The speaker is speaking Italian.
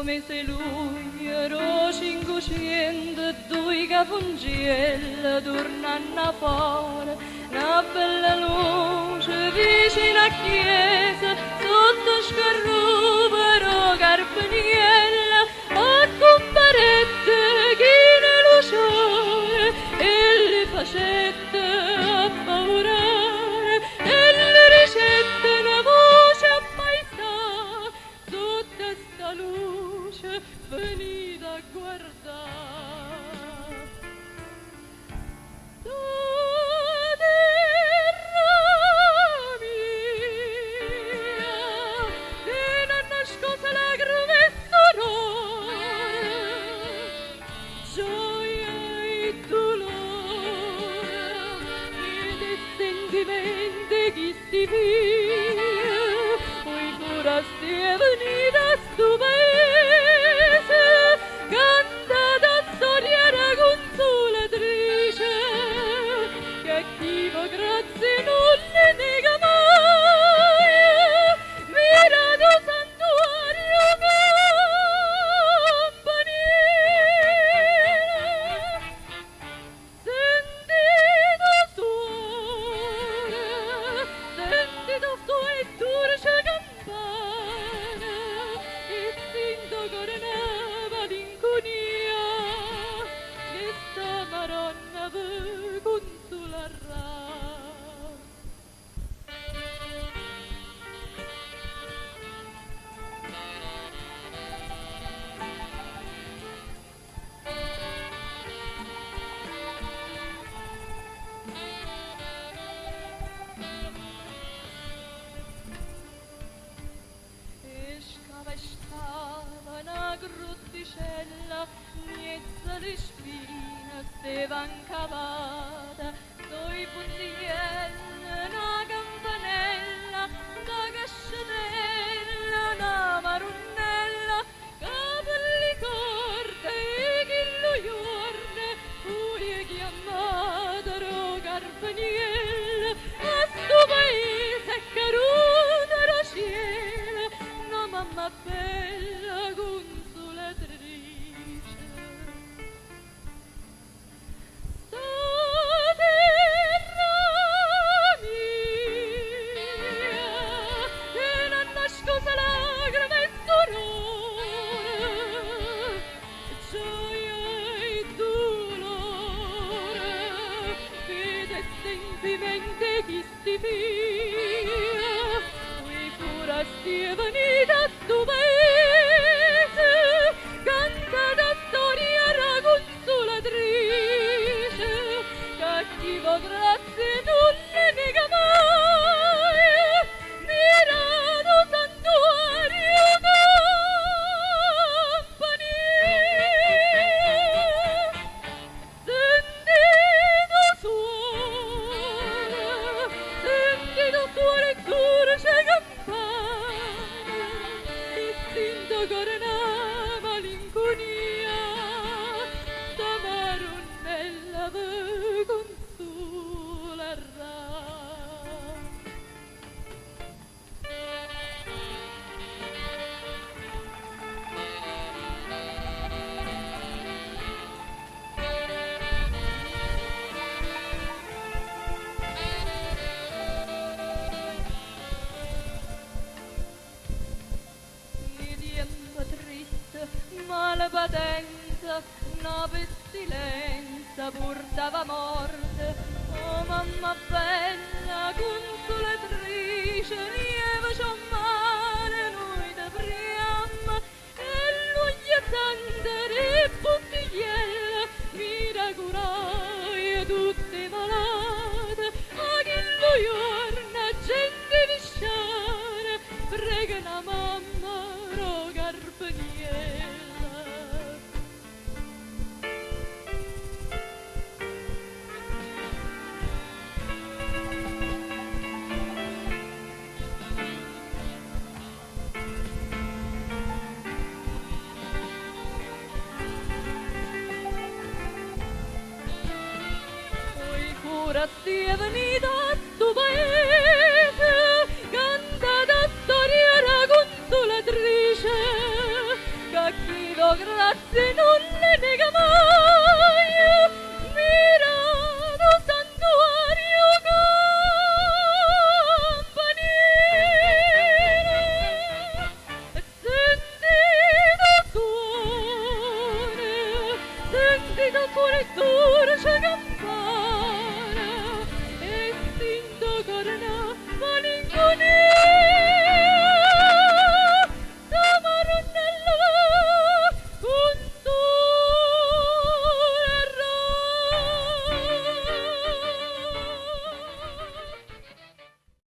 come se lui ero 502 capungiella tornando fuori una bella luce vicino a chiesa sotto scarrupero carpaniella a comparette chi ne luciore e le facette a paurare e le ricette una voce a paesare sotto sta luce venite a guardare. Terra mia, che non nascosta lacrime e dolore, gioia e dolore, e sentimenti che si via, poi pure stia venita stupese, cantata storia consolatrice, che chi va grazie non le nega mai, mirato santuario campanile, sentito suore, sentito suo e dolce campana, e sento corona malinconia, che sta Maronna vi consolerà. Scava una grotticella, mezza le spine, steva incavata, doi puntiglielle, una campanella, una cascatella, una marunnella, capelli corti e chi lo iorne, poi chiamatero Carpaniella, a sto paese caruta la cielo, una mamma bella consolatrice. Sta terra mia, che non nascosta lacrime e dolore, gioia e dolore, vede sentimenti che si via, qui pure stia venita sto paese, cantata storia consolatrice, che chi va grazie non le nega mai, mirato santuario campanile, sentito suore dolce campana, e sento corona malinconia, sta Maronnella vi consolerà. Triste, malpatenza, una pestilenza portava morte. Oh mamma bella, consolatrice, lieve c'ho male, noi t'apriamo, e lui gli tante bottiglielle, miracolai tutte malate, a che lui orna gente visciare, prega la mamma, ro Carpaniella. Poi cura stia venita